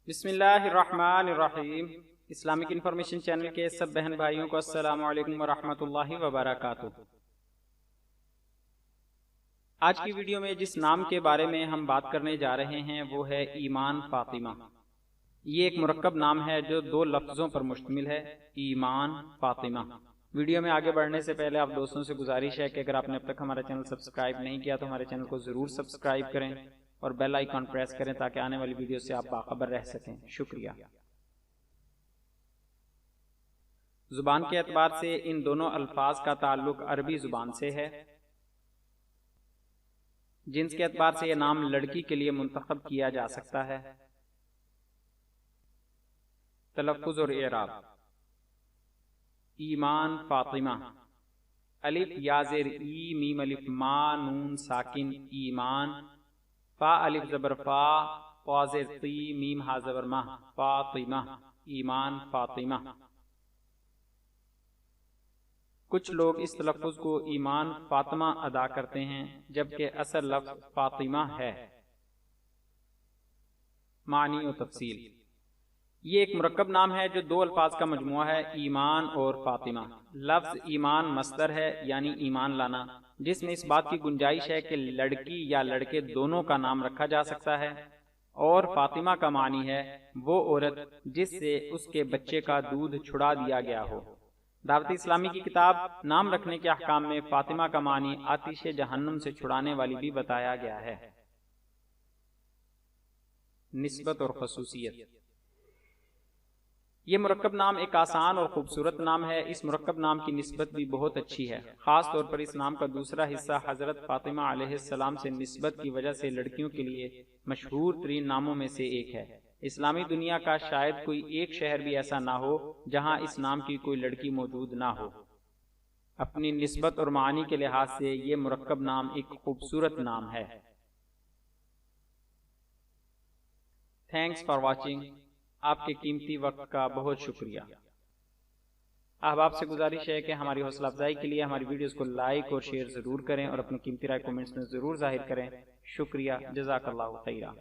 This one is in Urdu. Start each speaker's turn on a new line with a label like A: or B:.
A: بسم اللہ الرحمن الرحیم۔ اسلامک انفارمیشن چینل کے سب بہن بھائیوں کو السلام علیکم ورحمۃ اللہ وبرکاتہ۔ آج کی ویڈیو میں جس نام کے بارے میں ہم بات کرنے جا رہے ہیں وہ ہے ایمان فاطمہ۔ یہ ایک مرکب نام ہے جو دو لفظوں پر مشتمل ہے، ایمان فاطمہ۔ ویڈیو میں آگے بڑھنے سے پہلے آپ دوستوں سے گزارش ہے کہ اگر آپ نے اب تک ہمارا چینل سبسکرائب نہیں کیا تو ہمارے چینل کو ضرور سبسکرائب کریں اور بیل آئیکن پریس کریں تاکہ آنے والی ویڈیو سے آپ باخبر رہ سکیں۔ شکریہ۔ زبان کے اعتبار سے ان دونوں الفاظ کا تعلق عربی زبان سے ہے۔ جنس کے اعتبار سے یہ نام لڑکی کے لیے منتخب کیا جا سکتا ہے۔ تلفظ اور اعراب: ایمان فاطمہ، الف یا زیر ای میم الف ما نون ساکن ایمان، فا الف زبر فا طا زیر طی میم ہا زبر مہ فاطمہ، ایمان فاطمہ۔ کچھ لوگ اس تلفظ کو ایمان فاطمہ ادا کرتے ہیں جبکہ اصل لفظ فاطمہ ہے۔ معنی و تفصیل: یہ ایک مرکب نام ہے جو دو الفاظ کا مجموعہ ہے، ایمان اور فاطمہ۔ لفظ ایمان مصدر ہے یعنی ایمان لانا، جس میں اس بات کی گنجائش ہے کہ لڑکی یا لڑکے دونوں کا نام رکھا جا سکتا ہے، اور فاطمہ کا معنی ہے وہ عورت جس سے اس کے بچے کا دودھ چھڑا دیا گیا ہو۔ دعوت اسلامی کی کتاب نام رکھنے کے احکام میں فاطمہ کا معنی آتش جہنم سے چھڑانے والی بھی بتایا گیا ہے۔ نسبت اور خصوصیت: یہ مرکب نام ایک آسان اور خوبصورت نام ہے۔ اس مرکب نام کی نسبت بھی بہت اچھی ہے، خاص طور پر اس نام کا دوسرا حصہ حضرت فاطمہ علیہ السلام سے نسبت کی وجہ سے لڑکیوں کے لیے مشہور ترین ناموں میں سے ایک ہے۔ اسلامی دنیا کا شاید کوئی ایک شہر بھی ایسا نہ ہو جہاں اس نام کی کوئی لڑکی موجود نہ ہو۔ اپنی نسبت اور معنی کے لحاظ سے یہ مرکب نام ایک خوبصورت نام ہے۔ Thanks for watching. آپ کے قیمتی وقت کا بہت شکریہ۔ احباب سے گزارش ہے کہ ہماری حوصلہ افزائی کے لیے ہماری ویڈیوز کو لائک اور شیئر ضرور کریں اور اپنی قیمتی رائے کومنٹس میں ضرور ظاہر کریں۔ شکریہ، جزاک اللہ خیرہ۔